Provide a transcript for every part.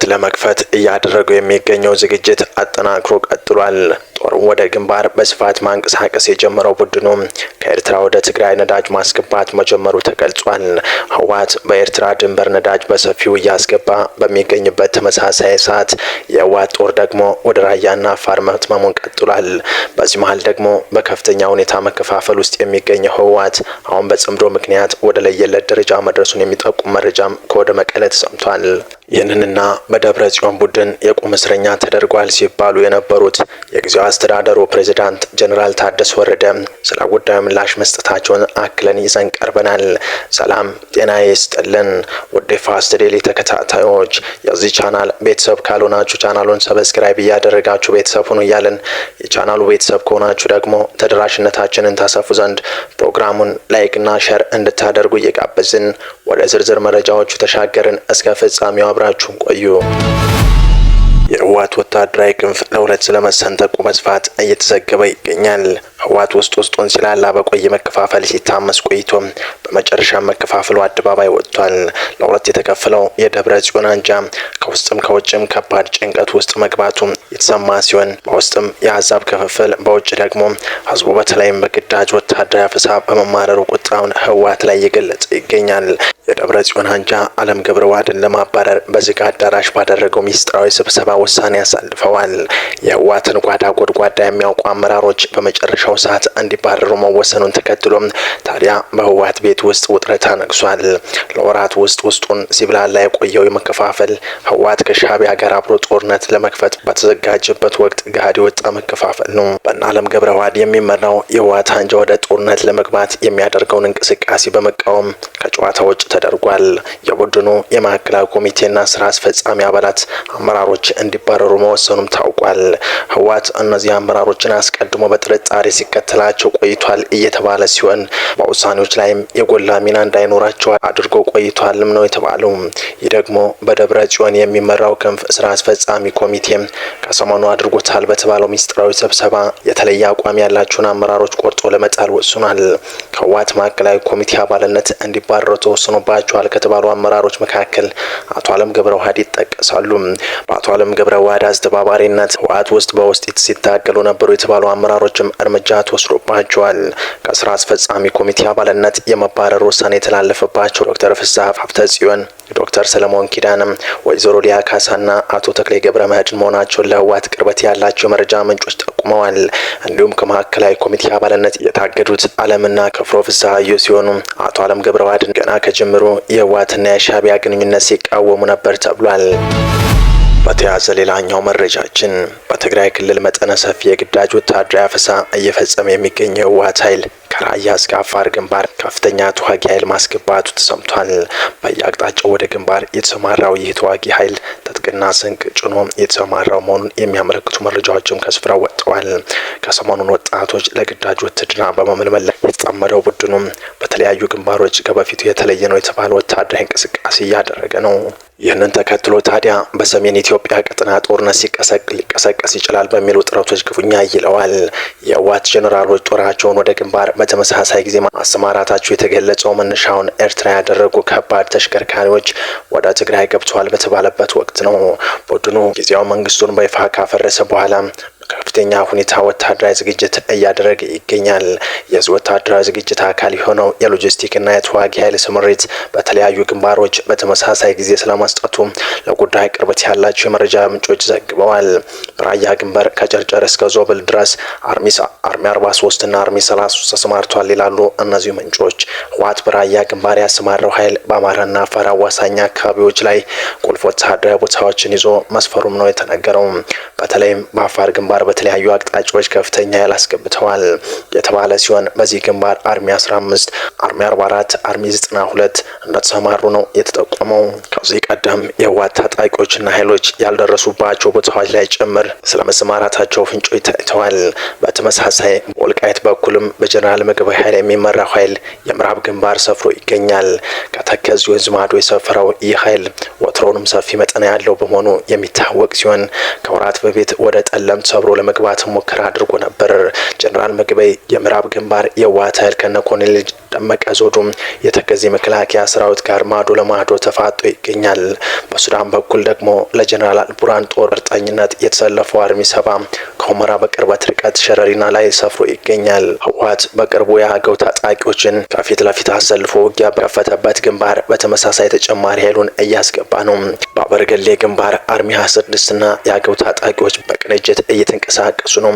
ጦርነት ለመክፈት እያደረገው የሚገኘው ዝግጅት አጠናክሮ ቀጥሏል። ጦሩን ወደ ግንባር በስፋት ማንቀሳቀስ የጀመረው ቡድኑ ከኤርትራ ወደ ትግራይ ነዳጅ ማስገባት መጀመሩ ተገልጿል። ህወሓት በኤርትራ ድንበር ነዳጅ በሰፊው እያስገባ በሚገኝበት ተመሳሳይ ሰዓት የህወሓት ጦር ደግሞ ወደ ራያና አፋር መትመሙን ቀጥሏል። በዚህ መሀል ደግሞ በከፍተኛ ሁኔታ መከፋፈል ውስጥ የሚገኘው ህወሓት አሁን በጽምዶ ምክንያት ወደ ለየለት ደረጃ መድረሱን የሚጠቁም መረጃም ከወደ መቀለ ተሰምቷል። ይህንንና በደብረ ጽዮን ቡድን የቁም እስረኛ ተደርጓል ሲባሉ የነበሩት የጊዜው አስተዳደሩ ፕሬዝዳንት ጀነራል ታደሰ ወረደ ስለ ጉዳዩ ምላሽ መስጠታቸውን አክለን ይዘን ቀርበናል። ሰላም ጤና ይስጥልን ውድ ፋስት ዴይሊ ተከታታዮች፣ የዚህ ቻናል ቤተሰብ ካልሆናችሁ ቻናሉን ሰብስክራይብ እያደረጋችሁ ቤተሰብ ሁኑ እያልን የቻናሉ ቤተሰብ ከሆናችሁ ደግሞ ተደራሽነታችንን ታሰፉ ዘንድ ፕሮግራሙን ላይክና ሼር እንድታደርጉ እየጋበዝን ወደ ዝርዝር መረጃዎቹ ተሻገርን። እስከ ፍጻሜው አብራችሁን ቆዩ። የህወሓት ወታደራዊ ክንፍ ለሁለት ስለመሰንጠቁ በስፋት እየተዘገበ ይገኛል። ህወሓት ውስጡን ሲላላ በቆየ መከፋፈል ሲታመስ ቆይቶ በመጨረሻ መከፋፈሉ አደባባይ ወጥቷል። ለሁለት የተከፈለው የደብረ ጽዮን አንጃ ከውስጥም ከውጭም ከባድ ጭንቀት ውስጥ መግባቱ የተሰማ ሲሆን በውስጥም የአዛብ ክፍፍል፣ በውጭ ደግሞ ህዝቡ በተለይም በግዳጅ ወታደራዊ አፈሳ በመማረሩ ቁጣውን ህወሓት ላይ እየገለጸ ይገኛል። የደብረ ጽዮን አንጃ አለም ገብረዋህድን ለማባረር በዝግ አዳራሽ ባደረገው ሚስጥራዊ ስብሰባ ውሳኔ ያሳልፈዋል። የህወሓትን ጓዳ ጎድጓዳ የሚያውቁ አመራሮች በመጨረሻው ሰዓት እንዲባረሩ መወሰኑን ተከትሎ ታዲያ በህወሓት ቤት ውስጥ ውጥረት አነግሷል። ለወራት ውስጡን ሲብላላ የቆየው የመከፋፈል ህወሓት ከሻዕቢያ ጋር አብሮ ጦርነት ለመክፈት በተዘጋጀበት ወቅት ገሃድ የወጣ መከፋፈል ነው። በእነ አለም ገብረዋህድ የሚመራው የህወሓት አንጃ ወደ ጦርነት ለመግባት የሚያደርገውን እንቅስቃሴ በመቃወም ከጨዋታ ውጭ ተደርጓል። የቡድኑ የማዕከላዊ ኮሚቴና ስራ አስፈጻሚ አባላት አመራሮች እንዲባረሩ መወሰኑም ታውቋል። ህወሓት እነዚህ አመራሮችን አስቀድሞ በጥርጣሬ ሲከተላቸው ቆይቷል እየተባለ ሲሆን በውሳኔዎች ላይም የጎላ ሚና እንዳይኖራቸው አድርጎ ቆይቷልም ነው የተባለው። ይህ ደግሞ በደብረ ጽዮን የሚመራው ክንፍ ስራ አስፈጻሚ ኮሚቴ ከሰሞኑ አድርጎታል በተባለው ሚስጥራዊ ስብሰባ የተለየ አቋም ያላቸውን አመራሮች ቆርጦ ለመጣል ወስኗል። ከህወሓት ማዕከላዊ ኮሚቴ አባልነት እንዲባረሩ ተወስኖባቸዋል ከተባሉ አመራሮች መካከል አቶ አለም ገብረዋህድ ይጠቀሳሉ። በአቶ አለም ገብረዋህድ አስተባባሪነት ህወሓት ውስጥ በውስጥ ሲታገሉ ነበሩ የተባሉ አመራሮችም እርምጃ ተወስዶባቸዋል። ከስራ አስፈጻሚ ኮሚቴ አባልነት የመባረር ውሳኔ የተላለፈባቸው ዶክተር ፍስሐ ሀብተጽዮን፣ ዶክተር ሰለሞን ኪዳንም፣ ወይዘሮ ሊያ ካሳና አቶ ተክሌ ገብረ መድኅን መሆናቸውን ለህወሓት ቅርበት ያላቸው መረጃ ምንጮች ጠቁመዋል። እንዲሁም ከማዕከላዊ ኮሚቴ አባልነት የታገዱት አለምና ከፍሮ ፍስሐዮ ሲሆኑ አቶ አለም ገብረዋህድን ገና ከጅምሩ የህወሓትና የሻዕቢያ ግንኙነት ሲቃወሙ ነበር ተብሏል። በተያዘ ሌላኛው መረጃችን በትግራይ ክልል መጠነ ሰፊ የግዳጅ ወታደራዊ አፈሳ እየፈጸመ የሚገኘው የህወሓት ኃይል ከራያ እስከ አፋር ግንባር ከፍተኛ ተዋጊ ኃይል ማስገባቱ ተሰምቷል። በየአቅጣጫው ወደ ግንባር የተሰማራው ይህ ተዋጊ ኃይል ትጥቅና ስንቅ ጭኖ የተሰማራው መሆኑን የሚያመለክቱ መረጃዎችም ከስፍራው ወጥተዋል። ከሰሞኑን ወጣቶች ለግዳጅ ውትድርና በመመልመል የተጣመረው ቡድኑ በተለያዩ ግንባሮች ከበፊቱ የተለየ ነው የተባለ ወታደራዊ እንቅስቃሴ እያደረገ ነው። ይህንን ተከትሎ ታዲያ በሰሜን ኢትዮጵያ ቀጠና ጦርነት ሊቀሰቀስ ይችላል በሚሉ ጥረቶች ክፉኛ ይለዋል። የህወሓት ጄኔራሎች ጦራቸውን ወደ ግንባር በተመሳሳይ ጊዜ ማሰማራታቸው የተገለጸው መነሻውን ኤርትራ ያደረጉ ከባድ ተሽከርካሪዎች ወደ ትግራይ ገብተዋል በተባለበት ወቅት ነው። ቡድኑ ጊዜያዊ መንግስቱን በይፋ ካፈረሰ በኋላ ከፍተኛ ሁኔታ ወታደራዊ ዝግጅት እያደረገ ይገኛል። የዚህ ወታደራዊ ዝግጅት አካል የሆነው የሎጂስቲክና የተዋጊ ኃይል ስምሪት በተለያዩ ግንባሮች በተመሳሳይ ጊዜ ስለመስጠቱ ለጉዳይ ቅርበት ያላቸው የመረጃ ምንጮች ዘግበዋል። በራያ ግንባር ከጨርጨር እስከ ዞብል ድረስ አርሚ 43 እና አርሚ 33 ተሰማርቷል ይላሉ እነዚህ ምንጮች። ህወሓት በራያ ግንባር ያሰማራው ኃይል በአማራና አፋር አዋሳኝ አካባቢዎች ላይ ቁልፍ ወታደራዊ ቦታዎችን ይዞ መስፈሩም ነው የተነገረው። በተለይም በአፋር ግንባር በተለያዩ አቅጣጫዎች ከፍተኛ ኃይል አስገብተዋል የተባለ ሲሆን በዚህ ግንባር አርሚ 15፣ አርሚ 44፣ አርሚ 92 እንደተሰማሩ ነው የተጠቆመው። ከዚህ ቀደም የህወሓት ታጣቂዎችና ኃይሎች ያልደረሱባቸው ቦታዎች ላይ ጭምር ስለመሰማራታቸው ፍንጮች ታይተዋል። በተመሳሳይ በወልቃይት በኩልም በጀነራል ምግበይ ኃይል የሚመራው ኃይል የምዕራብ ግንባር ሰፍሮ ይገኛል። ከተከዜ ወንዝ ማዶ የሰፈረው ይህ ኃይል ወትሮውንም ሰፊ መጠን ያለው በመሆኑ የሚታወቅ ሲሆን ከወራት በፊት ወደ ጠለምት ሰብሮ ለመግባት ሙከራ አድርጎ ነበር። ጀነራል ምግበይ የምዕራብ ግንባር የህወሓት ኃይል ከነ ኮሎኔል ደመቀ ዘውዱም የተከዜ መከላከያ ሰራዊት ጋር ማዶ ለማዶ ተፋጦ ይገኛል። በሱዳን በኩል ደግሞ ለጀነራል አልቡርሃን ጦር እርጠኝነት የተሰለፈው አርሚ 70 ከሁመራ በቅርበት ርቀት ሸረሪና ላይ ሰፍሮ ይገኛል። ህወሓት በቅርቡ የአገው ታጣቂዎችን ከፊት ለፊት አሰልፎ ውጊያ በከፈተበት ግንባር በተመሳሳይ ተጨማሪ ኃይሉን እያስገባ ነው። በአበርገሌ ግንባር አርሚ 26 እና የአገው ታጣቂዎች በቅንጅት እየተንቀሳቀሱ ነው።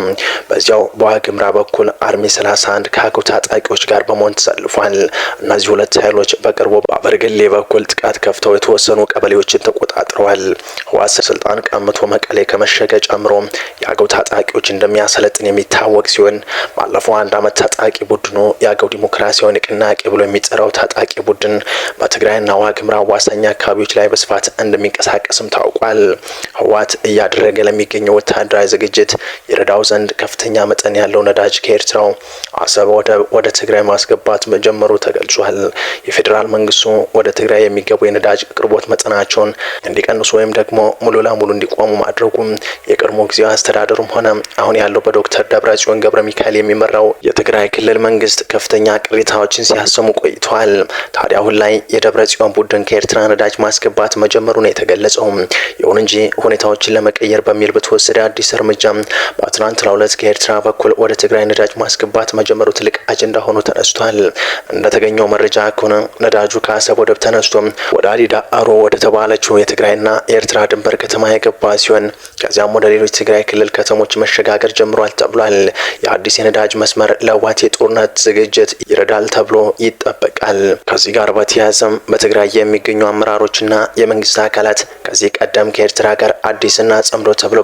በዚያው በዋግምራ በኩል አርሚ 31 ከአገው ታጣቂዎች ጋር በመሆን ተሰልፏል። እነዚህ ሁለት ኃይሎች በቅርቡ በአበርገሌ በኩል ጥቃት ከፍተው የተወሰኑ ቀበሌዎችን ተቆጣጥረዋል። ህወሓት ስልጣን ቀምቶ መቀሌ ከመሸገ ጨምሮ የአገው ታጣቂዎች እንደሚያሰለጥን የሚታወቅ ሲሆን ባለፈው አንድ ዓመት ታጣቂ ቡድኑ የአገው ዲሞክራሲያዊ ንቅናቄ ብሎ የሚጠራው ታጣቂ ቡድን በትግራይና ዋግምራ አዋሳኝ አካባቢዎች ላይ በስፋት እንደሚንቀሳቀስም ታውቋል። ህወሓት እያደረገ ለሚገኘው ወታደራዊ ዝግጅት ይረዳው ዘንድ ከፍተኛ መጠን ያለው ነዳጅ ከኤርትራው አሰብ ወደ ትግራይ ማስገባት መጀመሩ ተገልጿል። የፌዴራል መንግስቱ ወደ ትግራይ የሚገቡ የነዳጅ አቅርቦት መጠናቸውን እንዲቀንሱ ወይም ደግሞ ሙሉ ለሙሉ እንዲቆሙ ማድረጉም የቀድሞ ጊዜያዊ አስተዳደሩም ሆነ አሁን ያለው በዶክተር ደብረጽዮን ገብረ ሚካኤል የሚመራው የትግራይ ክልል መንግስት ከፍተኛ ቅሬታዎችን ሲያሰሙ ቆይተዋል። ታዲያ አሁን ላይ የደብረጽዮን ቡድን ከኤርትራ ነዳጅ ማስገባት መጀመሩ ነው የተገለጸው። ይሁን እንጂ ሁኔታዎችን ለመቀየር በሚል በተወሰደ አዲስ እርምጃ በትናንትናው ዕለት ከኤርትራ በኩል ወደ ትግራይ ነዳጅ ማስገባት መጀመሩ ትልቅ አጀንዳ ሆኖ ተነስቷል። እንደተገኘው መረጃ ከሆነ ነዳጁ ከአሰብ ወደብ ተነስቶ ወደ አዲዳ አሮ ወደ ተባለችው የትግራይና የኤርትራ ድንበር ከተማ የገባ ሲሆን ከዚያም ወደ ሌሎች ትግራይ ክልል ከተሞች መሸጋገር ጀምሯል ተብሏል። የአዲስ የነዳጅ መስመር ለህወሓት የጦርነት ዝግጅት ይረዳል ተብሎ ይጠበቃል። ከዚህ ጋር በተያያዘም በትግራይ የሚገኙ አመራሮችና የመንግስት አካላት ከዚህ ቀደም ከኤርትራ ጋር አዲስና ጸምዶ ተብሎ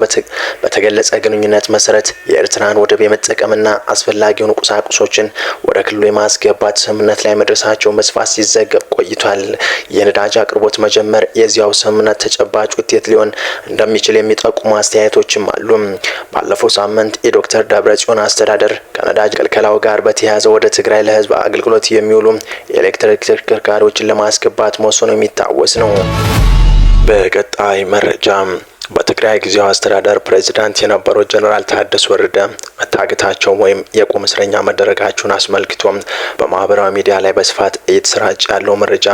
በተገለጸ ግንኙነት መሰረት የኤርትራን ወደብ የመጠቀምና አስፈላጊውን ቁሳቁሶችን ወደ ክልሉ የማስገባት ስምምነት ላይ መድረሳቸውን በስፋት ሲዘገብ ቆይቷል። የነዳጅ አቅርቦት መጀመር የዚያው ስምምነት ተጨባጭ ውጤት ሊሆን እንደሚችል የሚጠቁሙ አስተያየቶችም አሉ። ባለፈው ሳምንት የዶክተር ደብረጽዮን አስተዳደር ከነዳጅ ክልከላው ጋር በተያያዘ ወደ ትግራይ ለህዝብ አገልግሎት የሚውሉ የኤሌክትሪክ ተሽከርካሪዎችን ለማስገባት መወሰኑ የሚታወስ ነው። በቀጣይ መረጃ በትግራይ ጊዜያዊ አስተዳደር ፕሬዝዳንት የነበሩት ጀነራል ታደሰ ወረደ መታገታቸው ወይም የቁም እስረኛ መደረጋቸውን አስመልክቶ በማህበራዊ ሚዲያ ላይ በስፋት እየተሰራጨ ያለው መረጃ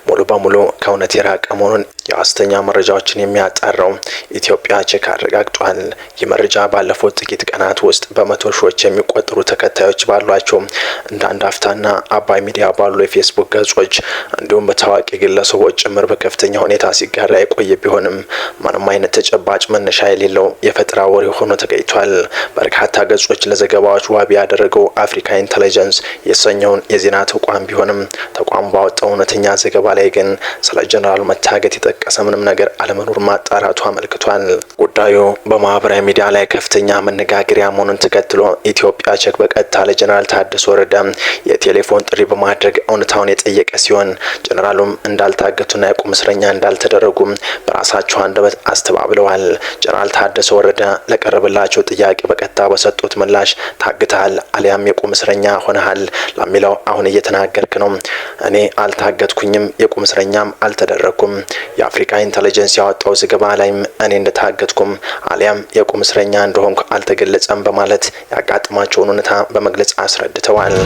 ሙሉ በሙሉ ከእውነት የራቀ መሆኑን የሐሰተኛ መረጃዎችን የሚያጣራው ኢትዮጵያ ቼክ አረጋግጧል። ይህ መረጃ ባለፉት ጥቂት ቀናት ውስጥ በመቶ ሺዎች የሚቆጠሩ ተከታዮች ባሏቸው እንደ አንድ አፍታና አባይ ሚዲያ ባሉ የፌስቡክ ገጾች እንዲሁም በታዋቂ ግለሰቦች ጭምር በከፍተኛ ሁኔታ ሲጋራ የቆየ ቢሆንም ምንም አይነት ተጨባጭ መነሻ የሌለው የፈጠራ ወሬ ሆኖ ተገኝቷል። በርካታ ገጾች ለዘገባዎች ዋቢ ያደረገው አፍሪካ ኢንተለጀንስ የተሰኘውን የዜና ተቋም ቢሆንም ተቋሙ ባወጣው እውነተኛ ዘገባ ላይ ግን ስለ ጀነራሉ መታገት የጠቀሰ ምንም ነገር አለመኖር ማጣራቱ አመልክቷል። ጉዳዩ በማህበራዊ ሚዲያ ላይ ከፍተኛ መነጋገሪያ መሆኑን ተከትሎ ኢትዮጵያ ቼክ በቀጥታ ለጀነራል ታደሰ ወረደ የቴሌፎን ጥሪ በማድረግ እውነታውን የጠየቀ ሲሆን ጀነራሉም እንዳልታገቱና የቁም እስረኛ እንዳልተደረጉም በራሳቸው አንደበት አስተባብለዋል። ጀነራል ታደሰ ወረደ ለቀረበላቸው ጥያቄ በቀጥታ በሰጡት ምላሽ ታግተሃል አሊያም የቁም እስረኛ ሆነሃል ለሚለው አሁን እየተናገርክ ነው። እኔ አልታገትኩኝም፣ የቁም እስረኛም አልተደረኩም። የአፍሪካ ኢንተለጀንስ ያወጣው ዘገባ ላይም እኔ እንደታገትኩም አሊያም የቁም እስረኛ እንደሆንኩ አልተገለጸም በማለት ያጋጠማቸውን ሁኔታ በመግለጽ አስረድተዋል።